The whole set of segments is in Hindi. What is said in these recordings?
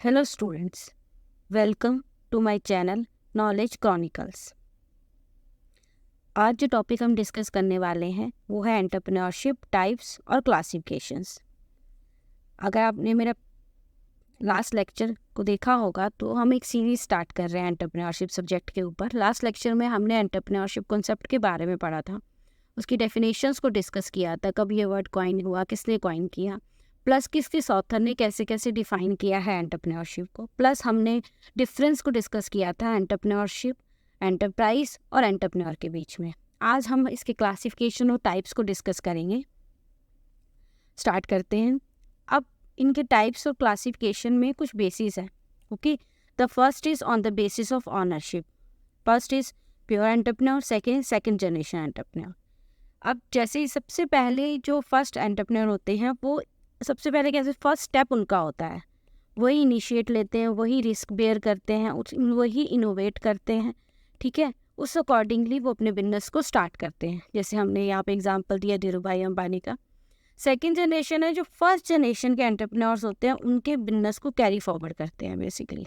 Hello students, welcome to my channel knowledge chronicles. आज जो टॉपिक हम डिस्कस करने वाले हैं वो है एंटरप्रेन्योरशिप टाइप्स और क्लासिफिकेशंस। अगर आपने मेरा लास्ट लेक्चर को देखा होगा तो हम एक सीरीज स्टार्ट कर रहे हैं एंटरप्रेन्योरशिप सब्जेक्ट के ऊपर। लास्ट लेक्चर में हमने एंटरप्रेन्योरशिप कॉन्सेप्ट के बारे में पढ़ा था, उसकी डेफिनेशंस को डिस्कस किया था, कब ये वर्ड कॉइन हुआ, किसने कॉइन किया, प्लस किस ऑथर ने कैसे कैसे डिफाइन किया है एंटरप्रेन्योरशिप को, प्लस हमने डिफरेंस को डिस्कस किया था एंटरप्रेन्योरशिप, एंटरप्राइज और एंटरप्रेन्योर के बीच में। आज हम इसके क्लासिफिकेशन और टाइप्स को डिस्कस करेंगे। स्टार्ट करते हैं। अब इनके टाइप्स और क्लासिफिकेशन में कुछ बेसिस है। Okay, the first is on the basis of ownership. First is pure entrepreneur, second generation entrepreneur. अब जैसे ही सबसे पहले जो फर्स्ट एंटरप्रेन्योर होते हैं वो सबसे पहले कैसे फर्स्ट स्टेप उनका होता है, वही इनिशिएट लेते हैं, वही रिस्क बेयर करते हैं, वही इनोवेट करते हैं। ठीक है, उस अकॉर्डिंगली वो अपने बिजनेस को स्टार्ट करते हैं। जैसे हमने यहाँ पे एग्जांपल दिया धीरू भाई अंबानी का। सेकंड जनरेशन है जो फर्स्ट जनरेशन के एंटरप्रेन्योर्स होते हैं, उनके बिजनेस को कैरी फॉरवर्ड करते हैं। बेसिकली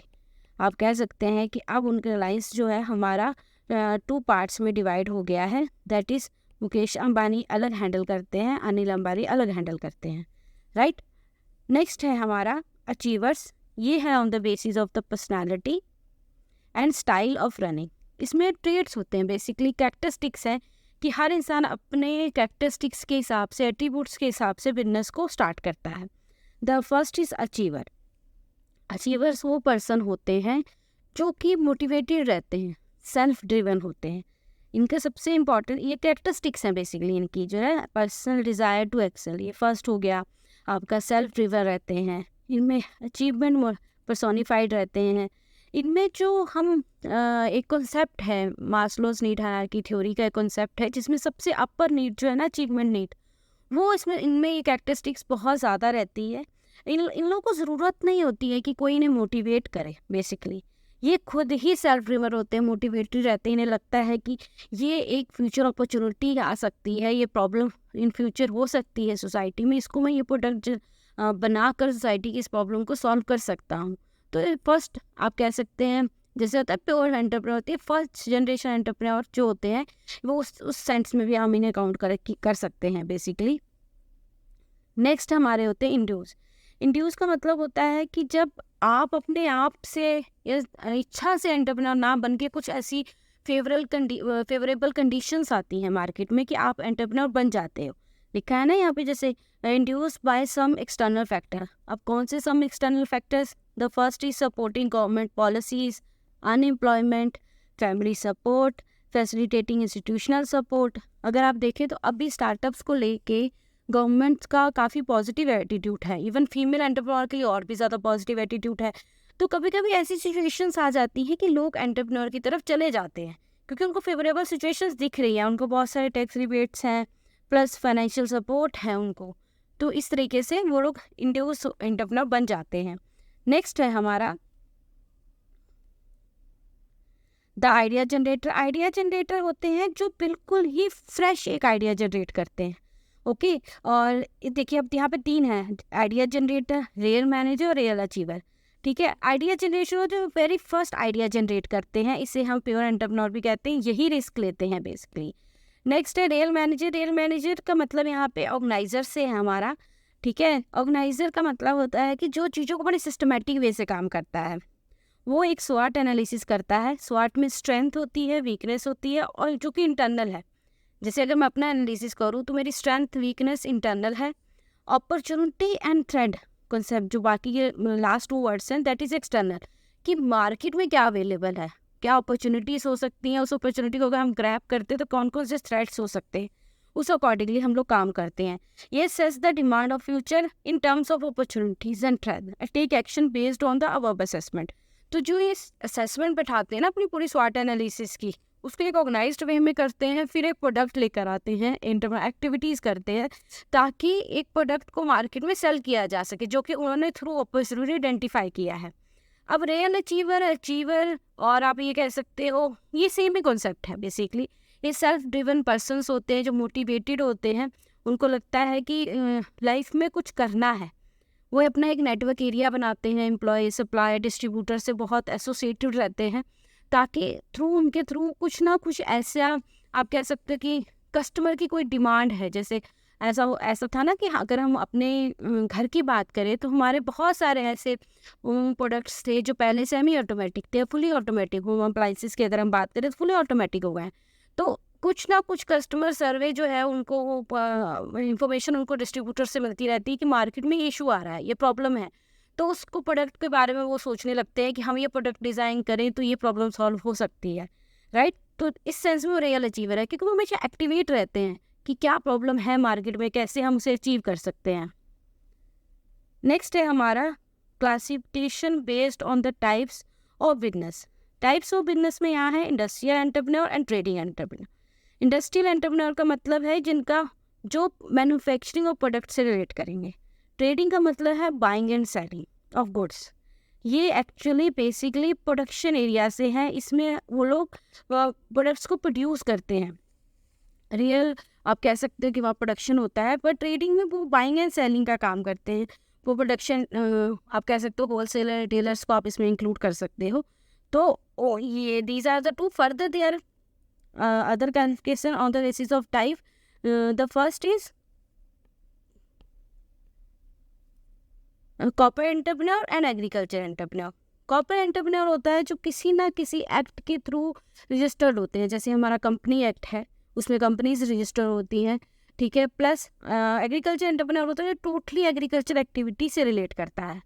आप कह सकते हैं कि अब उनका रिलायंस जो है हमारा 2 पार्ट्स में डिवाइड हो गया है। दैट इज़ मुकेश अंबानी अलग हैंडल करते हैं, अनिल अंबानी अलग हैंडल करते हैं, राइट। नेक्स्ट है हमारा अचीवर्स। ये है on the basis of the personality and style of running. इसमें ट्रेड्स होते हैं, बेसिकली कैरेक्टरिस्टिक्स है कि हर इंसान अपने कैरेक्टरिस्टिक्स के हिसाब से, एट्रीब्यूट्स के हिसाब से बिजनेस को स्टार्ट करता है। The first is achiever. Achievers वो पर्सन होते हैं जो कि मोटिवेटेड रहते हैं, सेल्फ ड्रिवन होते हैं। इनका सबसे इम्पॉर्टेंट ये कैरेक्टरिस्टिक्स हैं बेसिकली इनकी, जो है पर्सनल डिज़ायर टू एक्सेल, ये फर्स्ट हो गया। आपका सेल्फ ड्रिवन रहते हैं, इनमें अचीवमेंट पर्सोनिफाइड रहते हैं। इनमें जो हम एक कॉन्सेप्ट है, मास्लोज नीड हायरार्की थ्योरी का एक कॉन्सेप्ट है जिसमें सबसे अपर नीड जो है ना अचीवमेंट नीड, वो इसमें इनमें ये कैरेक्टरिस्टिक्स बहुत ज़्यादा रहती है। इन लोगों को ज़रूरत नहीं होती है कि कोई इन्हें मोटिवेट करे। बेसिकली ये खुद ही सेल्फ ड्रिवन होते हैं, मोटिवेटेड रहते हैं। इन्हें लगता है कि ये एक फ्यूचर अपॉर्चुनिटी आ सकती है, ये प्रॉब्लम इन फ्यूचर हो सकती है सोसाइटी में, इसको मैं ये प्रोडक्ट बनाकर सोसाइटी की इस प्रॉब्लम को सॉल्व कर सकता हूँ। तो फर्स्ट आप कह सकते हैं, जैसे होता है प्योर एंटरप्रेन्योर होती है, फर्स्ट जनरेशन एंटरप्रेन्योर जो होते हैं वो उस सेंस में भी हम इन्हें काउंट कर सकते हैं बेसिकली। नेक्स्ट हमारे होते हैं इंड्यूस। इंड्यूस का मतलब होता है कि जब आप अपने आप से या इच्छा से एंटरप्रेन्योर ना बन के कुछ ऐसी फेवरेबल कंडीशंस आती हैं मार्केट में कि आप एंटरप्रेन्योर बन जाते हो। लिखा है ना यहाँ पे, जैसे induce by some external factor. अब कौन से some external factors? The first is supporting government policies, unemployment, family support, facilitating institutional support. अगर आप देखें तो अभी स्टार्टअप्स को लेके गवर्नमेंट का काफ़ी पॉजिटिव एटीट्यूड है, इवन फीमेल एंटरप्रेन्योर के लिए और भी ज़्यादा पॉजिटिव एटीट्यूड है। तो कभी कभी ऐसी सिचुएशंस आ जाती हैं कि लोग एंटरप्रेन्योर की तरफ चले जाते हैं क्योंकि उनको फेवरेबल सिचुएशंस दिख रही है, उनको बहुत सारे टैक्स रिबेट्स हैं, प्लस फाइनेंशियल सपोर्ट है उनको। तो इस तरीके से वो लोग इंड्यूस एंटरप्रेन्योर बन जाते हैं। नेक्स्ट है हमारा the idea generator. Idea generator होते हैं जो बिल्कुल ही फ्रेश एक आइडिया जनरेट करते हैं। ओके, और देखिए अब यहाँ पे 3 है, आइडिया जनरेटर, रियल मैनेजर और रियल अचीवर। ठीक है, आइडिया जनरेशन जो वेरी फर्स्ट आइडिया जनरेट करते हैं, इसे हम प्योर एंटरप्रेन्योर भी कहते हैं, यही रिस्क लेते हैं बेसिकली। नेक्स्ट है रियल मैनेजर। रियल मैनेजर का मतलब यहाँ पे ऑर्गेनाइजर से है हमारा। ठीक है, ऑर्गेनाइजर का मतलब होता है कि जो चीज़ों को बड़े सिस्टमेटिक वे से काम करता है। वो एक स्वॉट एनालिसिस करता है। स्वॉट में स्ट्रेंथ होती है, वीकनेस होती है, और जो कि इंटरनल है। जैसे अगर मैं अपना एनालिसिस करूँ तो मेरी स्ट्रेंथ वीकनेस इंटरनल है, अपॉर्चुनिटी एंड थ्रेड कॉन्सेप्ट जो बाकी के लास्ट 2 वर्ड्स हैं, दैट इज एक्सटर्नल, कि मार्केट में क्या अवेलेबल है, क्या अपॉर्चुनिटीज़ हो सकती हैं, उस अपॉर्चुनिटी को अगर हम ग्रैब करते हैं तो कौन कौन से थ्रेड्स हो सकते हैं, उस अकॉर्डिंगली हम लोग काम करते हैं। ये sets the demand of future in terms of opportunities and threat, take action based on the above assessment. तो जो ये असेसमेंट बैठाते हैं ना अपनी पूरी स्वॉट एनालिसिस की, उसको एक ऑर्गेनाइज्ड वे में करते हैं, फिर एक प्रोडक्ट लेकर आते हैं, एक्टिविटीज़ करते हैं ताकि एक प्रोडक्ट को मार्केट में सेल किया जा सके जो कि उन्होंने थ्रू अपॉर्चुनिटी आइडेंटिफाई किया है। अब रियल अचीवर और आप ये कह सकते हो ये सेम ही कॉन्सेप्ट है बेसिकली। ये सेल्फ ड्रिवन पर्सन्स होते हैं जो मोटिवेटेड होते हैं, उनको लगता है कि लाइफ में कुछ करना है, वो अपना एक नेटवर्क एरिया बनाते हैं, एम्प्लॉय, सप्लायर, डिस्ट्रीब्यूटर से बहुत एसोसिएटेड रहते हैं, ताकि उनके थ्रू कुछ ना कुछ ऐसा आप कह सकते हैं कि कस्टमर की कोई डिमांड है। जैसे ऐसा था ना कि अगर हम अपने घर की बात करें तो हमारे बहुत सारे ऐसे प्रोडक्ट्स थे जो पहले सेमी ऑटोमेटिक थे, फुली ऑटोमेटिक होम अप्लाइंसेस की अगर हम बात करें तो फुली ऑटोमेटिक हो गए हैं। तो कुछ ना कुछ कस्टमर सर्वे जो है उनको इंफॉर्मेशन उनको डिस्ट्रीब्यूटर से मिलती रहती है कि मार्केट में ये इशू आ रहा है, ये प्रॉब्लम है। तो उसको प्रोडक्ट के बारे में वो सोचने लगते हैं कि हम ये प्रोडक्ट डिज़ाइन करें तो ये प्रॉब्लम सॉल्व हो सकती है, राइट। तो इस सेंस में वो रियल अचीवर है, क्योंकि वो हमेशा एक्टिवेट रहते हैं कि क्या प्रॉब्लम है मार्केट में, कैसे हम उसे अचीव कर सकते हैं। नेक्स्ट है हमारा classification based on the types of business. Types of business में यहाँ है industrial entrepreneur and trading entrepreneur. Industrial entrepreneur का मतलब है जिनका जो मैन्युफैक्चरिंग ऑफ प्रोडक्ट से रिलेट करेंगे। ट्रेडिंग का मतलब है buying and selling of goods. ये एक्चुअली बेसिकली प्रोडक्शन एरिया से है, इसमें वो लोग प्रोडक्ट्स को प्रोड्यूस करते हैं। रियल आप कह सकते हो कि वहाँ प्रोडक्शन होता है, पर ट्रेडिंग में वो बाइंग एंड सेलिंग का काम करते हैं। वो प्रोडक्शन आप कह सकते हो होलसेलर रिटेलर्स को आप इसमें इंक्लूड कर सकते हो। तो ये these are the two further there other classification on the basis of type. The first is corporate entrepreneur and agriculture entrepreneur. Corporate entrepreneur होता है जो किसी ना किसी एक्ट के थ्रू रजिस्टर्ड होते हैं, जैसे हमारा कंपनी एक्ट है उसमें कंपनीज रजिस्टर होती हैं, ठीक है। प्लस एग्रीकल्चर एंटरप्रेन्योर होता है जो टोटली एग्रीकल्चर एक्टिविटी से रिलेट करता है,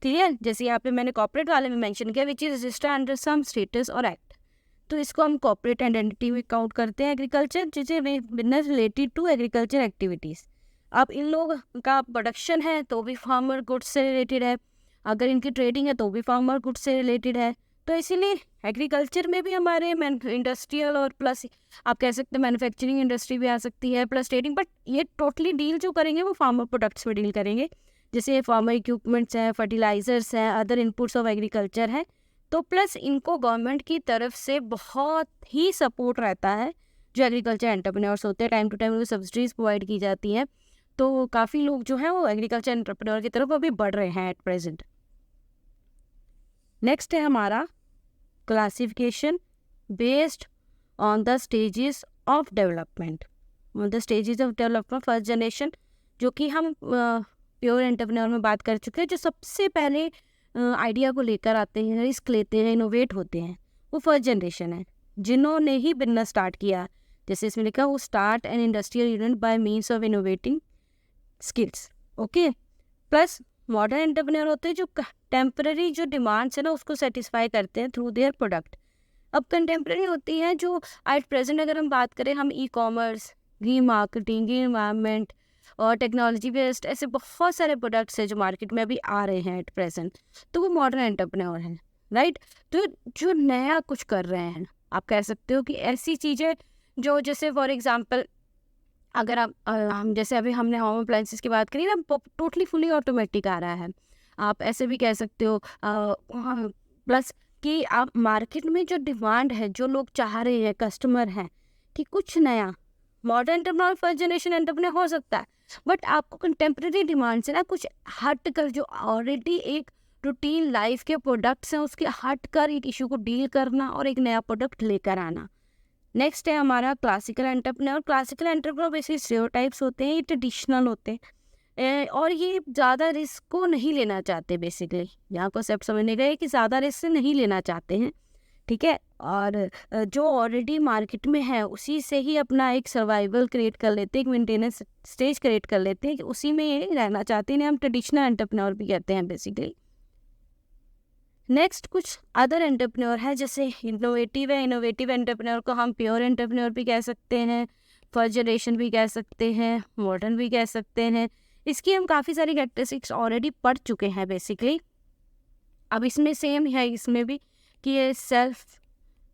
ठीक है। जैसे यहाँ पे मैंने कॉर्पोरेट वाले में मेंशन किया which is registered under some status और एक्ट, तो इसको हम कॉर्पोरेट आइडेंटिटी में काउंट करते हैं। एग्रीकल्चर जिसे business related to agriculture activities. अब इन लोग का प्रोडक्शन है तो भी फार्मर गुड्स से रिलेटेड है, अगर इनकी ट्रेडिंग है तो भी फार्मर गुड्स से रिलेटेड है। तो इसीलिए एग्रीकल्चर में भी हमारे इंडस्ट्रियल और प्लस आप कह सकते हैं मैन्युफैक्चरिंग इंडस्ट्री भी आ सकती है, प्लस ट्रेडिंग, बट ये टोटली डील जो करेंगे वो फार्मर प्रोडक्ट्स में डील करेंगे, जैसे फार्मर इक्विपमेंट्स हैं, फर्टिलाइजर्स हैं, अदर इनपुट्स ऑफ एग्रीकल्चर है। तो प्लस इनको गवर्नमेंट की तरफ से बहुत ही सपोर्ट रहता है। जो एग्रीकल्चर एंटरप्रेन्योर्स होते हैं टाइम टू टाइम उनको सब्सिडीज प्रोवाइड की जाती हैं, तो काफ़ी लोग जो हैं वो एग्रीकल्चर एंटरप्रेन्योर की तरफ अभी बढ़ रहे हैं एट प्रेजेंट। नेक्स्ट है हमारा classification based on the stages of development. On the stages of development first generation, जो कि हम प्योर एंटरप्रेन्योर में बात कर चुके हैं, जो सबसे पहले आइडिया को लेकर आते हैं, रिस्क लेते हैं, इनोवेट होते हैं, वो फर्स्ट जनरेशन है जिन्होंने ही बिजनेस स्टार्ट किया। जैसे इसमें लिखा वो start an industrial unit bye means of innovating skills, okay. Plus modern entrepreneur होते हैं जो टेम्पररी जो डिमांड्स है ना उसको सेटिस्फाई करते हैं थ्रू देयर प्रोडक्ट। अब कंटेम्प्रेरी होती है जो एट प्रेजेंट अगर हम बात करें, हम e commerce, green marketing, green environment और टेक्नोलॉजी बेस्ड ऐसे बहुत सारे प्रोडक्ट्स हैं जो मार्केट में अभी आ रहे हैं एट प्रेजेंट, तो वो मॉडर्न एंटरप्रेन्योर हैं, राइट। तो जो नया कुछ कर रहे हैं, आप कह सकते हो कि ऐसी चीज़ें जो जैसे फॉर एग्जांपल अगर आप हम जैसे अभी हमने होम अप्लायंसेस की बात करी ना, टोटली फुली ऑटोमेटिक आ रहा है। आप ऐसे भी कह सकते हो प्लस कि आप मार्केट में जो डिमांड है, जो लोग चाह रहे हैं, कस्टमर हैं कि कुछ नया, modern entrepreneur first generation entrepreneur हो सकता है, बट आपको कंटेम्प्रेरी डिमांड से ना कुछ हट कर, जो ऑलरेडी एक रूटीन लाइफ के प्रोडक्ट्स हैं उसके हट कर एक इशू को डील करना और एक नया प्रोडक्ट लेकर आना। नेक्स्ट है हमारा classical entrepreneur. Classical entrepreneur basically stereotypes होते हैं, ये ट्रेडिशनल होते हैं और ये ज़्यादा रिस्क को नहीं लेना चाहते। बेसिकली यहाँ कॉन्सेप्ट समझने गए कि ज़्यादा रिस्क नहीं लेना चाहते हैं, ठीक है, और जो ऑलरेडी मार्केट में है उसी से ही अपना एक सर्वाइवल क्रिएट कर लेते हैं, एक मेंटेनेंस स्टेज क्रिएट कर लेते हैं कि उसी में ये रहना चाहते हैं। हम ट्रेडिशनल एंटरप्रेन्योर भी कहते हैं बेसिकली। नेक्स्ट कुछ अदर एंटरप्रेन्योर है, जैसे इनोवेटिव है। इनोवेटिव एंटरप्रेन्योर को हम प्योर एंटरप्रेन्योर भी कह सकते हैं, फर्स्ट जनरेशन भी कह सकते हैं, मॉडर्न भी कह सकते हैं। इसकी हम काफ़ी सारी कैरेक्टरिस्टिक्स ऑलरेडी पढ़ चुके हैं बेसिकली। अब इसमें सेम है, इसमें भी कि ये सेल्फ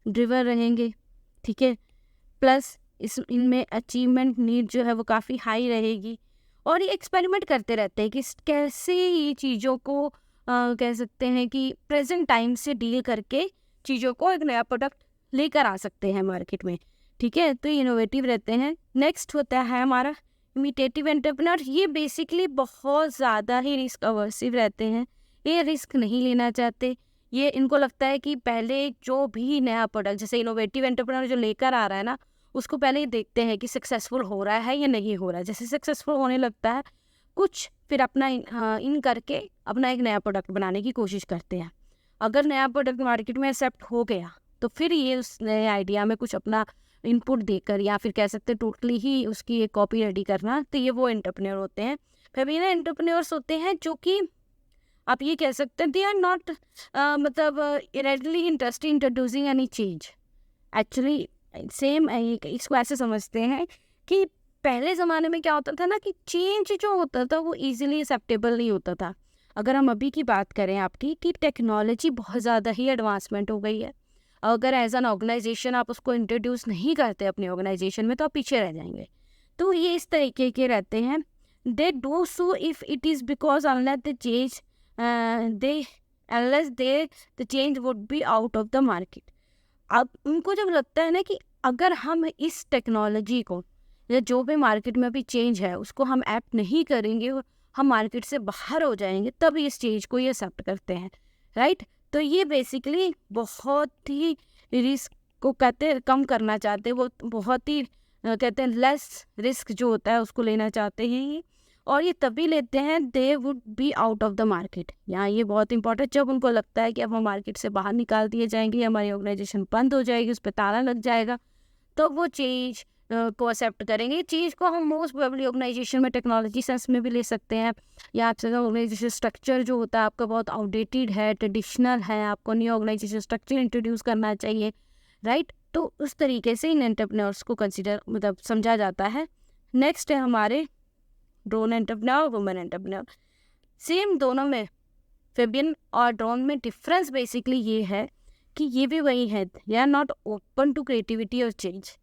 ड्रिवन रहेंगे, ठीक है, प्लस इनमें अचीवमेंट नीड जो है वो काफ़ी हाई रहेगी और ये एक्सपेरिमेंट करते रहते हैं कि कैसे ये चीज़ों को कह सकते हैं कि प्रेजेंट टाइम से डील करके चीज़ों को एक नया प्रोडक्ट लेकर आ सकते हैं मार्केट में, ठीक है। तो ये इनोवेटिव रहते हैं। नेक्स्ट होता है हमारा इमिटेटिव एंटरप्रेन्योर ये बेसिकली बहुत ज़्यादा ही रिस्क अवर्सिव रहते हैं, ये रिस्क नहीं लेना चाहते। ये इनको लगता है कि पहले जो भी नया प्रोडक्ट, जैसे इनोवेटिव एंटरप्रेन्योर जो लेकर आ रहा है ना, उसको पहले ही देखते हैं कि सक्सेसफुल हो रहा है या नहीं हो रहा है। जैसे सक्सेसफुल होने लगता है कुछ, फिर अपना इन करके अपना एक नया प्रोडक्ट बनाने की कोशिश करते हैं। अगर नया प्रोडक्ट मार्केट में एक्सेप्ट हो गया तो फिर ये उस नए आइडिया में कुछ अपना इनपुट देकर, या फिर कह सकते हैं टोटली ही उसकी एक कॉपी रेडी करना, तो ये वो एंटरप्रेन्योर होते हैं। फिर भी ना एंटरप्रेन्योर्स होते हैं जो कि आप ये कह सकते हैं दे आर नॉट मतलब readily interested introducing any change. Actually same इसको ऐसे समझते हैं कि पहले ज़माने में क्या होता था ना कि चेंज जो होता था वो इजीली एक्सेप्टेबल नहीं होता था। अगर हम अभी की बात करें आपकी, कि टेक्नोलॉजी बहुत ज़्यादा ही एडवांसमेंट हो गई है, अगर एज एन ऑर्गेनाइजेशन आप उसको इंट्रोड्यूस नहीं करते अपने ऑर्गेनाइजेशन में तो आप पीछे रह जाएंगे। तो ये इस तरीके के रहते हैं। They do so if it is because unless the change the change would be out of the market. अब उनको जब लगता है ना कि अगर हम इस टेक्नोलॉजी को या जो भी मार्केट में अभी चेंज है उसको हम ऐप नहीं करेंगे, हम मार्केट से बाहर हो जाएंगे, तब इस चेंज को ये एक्सेप्ट करते हैं, राइट। तो ये बेसिकली बहुत ही रिस्क को कहते हैं कम करना चाहते हैं, वो बहुत ही कहते हैं लेस रिस्क जो होता है उसको लेना चाहते हैं ये। और ये तभी लेते हैं they would be out of the market. यहाँ ये बहुत इंपॉर्टेंट, जब उनको लगता है कि अब हम मार्केट से बाहर निकाल दिए जाएंगे, हमारी ऑर्गेनाइजेशन बंद हो जाएगी, उस पर ताला लग जाएगा, तो वो चेंज को एक्सेप्ट करेंगे। चीज़ को हम मोस्ट प्रोबेबली ऑर्गेनाइजेशन में टेक्नोलॉजी सेंस में भी ले सकते हैं, या आपसे ऑर्गेनाइजेशन स्ट्रक्चर जो होता है आपका बहुत आउटडेटेड है, ट्रेडिशनल है, आपको न्यू ऑर्गेनाइजेशन स्ट्रक्चर इंट्रोड्यूस करना चाहिए, राइट। तो उस तरीके से इन एंटरप्रेन्योर्स को कंसिडर मतलब समझा जाता है। नेक्स्ट है हमारे drone entrepreneur, women entrepreneur. Same दोनों में, फेबियन और ड्रोन में डिफरेंस बेसिकली ये है कि ये भी वही है, they are not open to creativity और change.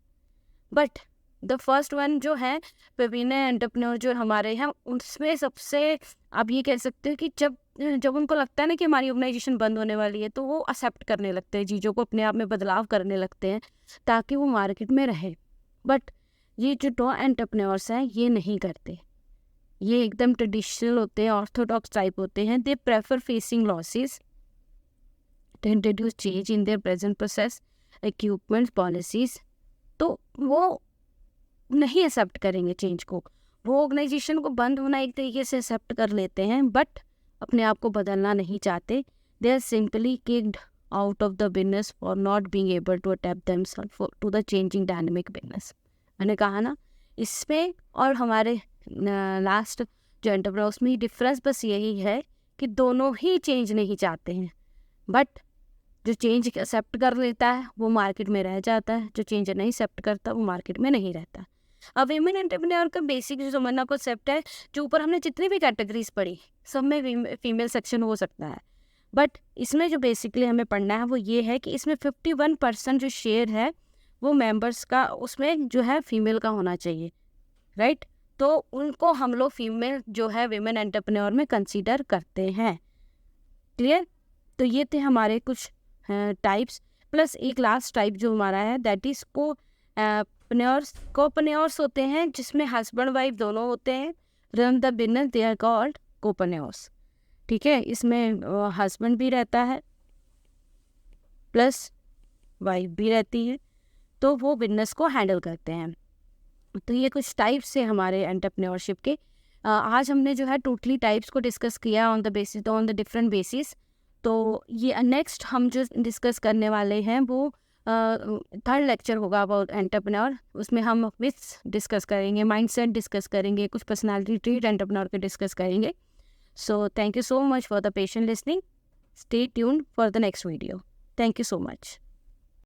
But the first one जो है फेबियन एंटरप्रेन्योर जो हमारे हैं, उसमें सबसे आप ये कह सकते हो कि जब उनको लगता है ना कि हमारी ऑर्गेनाइजेशन बंद होने वाली है, तो वो एक्सेप्ट करने लगते हैं चीज़ों को, अपने आप में बदलाव करने लगते हैं ताकि वो मार्केट में रहे। बट ये जो ड्रोन एंटरप्रेन्योर्स हैं ये नहीं करते, ये एकदम ट्रेडिशनल होते हैं, ऑर्थोडॉक्स टाइप होते हैं। They prefer facing losses to introduce change in their present process, equipment, policies. तो वो नहीं एक्सेप्ट करेंगे चेंज को, वो ऑर्गेनाइजेशन को बंद होना एक तरीके से एक्सेप्ट कर लेते हैं, बट अपने आप को बदलना नहीं चाहते। They are simply kicked out of the business for not being able to adapt themself to the changing dynamic business. मैंने कहा ना, इसमें और हमारे लास्ट जो एंटरप्रेन्योर्स में डिफरेंस बस यही है कि दोनों ही चेंज नहीं चाहते हैं, बट जो चेंज एक्सेप्ट कर लेता है वो मार्केट में रह जाता है, जो चेंज नहीं एक्सेप्ट करता वो मार्केट में नहीं रहता। अब विमेन एंटरप्रेन्योर का बेसिक जो समझना कॉन्सेप्ट है, जो ऊपर हमने जितनी भी कैटेगरीज पढ़ी सब में फीमेल सेक्शन हो सकता है, बट इसमें जो बेसिकली हमें पढ़ना है वो ये है कि इसमें 51% जो शेयर है वो मेंबर्स का उसमें जो है फीमेल का होना चाहिए, राइट। तो उनको हम लोग फीमेल जो है विमेन एंटरप्रेन्योर में कंसीडर करते हैं। क्लियर। तो ये थे हमारे कुछ टाइप्स, प्लस एक लास्ट टाइप जो हमारा है दैट इज कोपनेयर्स होते हैं, जिसमें हस्बैंड वाइफ दोनों होते हैं, run the business, they are called copreneurs. ठीक है, इसमें हस्बैंड भी रहता है प्लस वाइफ भी रहती है, तो वो बिजनेस को हैंडल करते हैं। तो ये कुछ टाइप्स है हमारे एंटरप्रेन्योरशिप के। आज हमने जो है टोटली टाइप्स को डिस्कस किया ऑन द डिफरेंट बेसिस। तो ये नेक्स्ट हम जो डिस्कस करने वाले हैं वो थर्ड लेक्चर होगा अबाउट एंटरप्रेन्योर। उसमें हम मिथ्स डिस्कस करेंगे, माइंडसेट डिस्कस करेंगे, कुछ पर्सनालिटी ट्रेट एंटरप्रेन्योर के डिस्कस करेंगे। So thank you so much for the patient listening. Stay tuned for the next video. Thank you so much.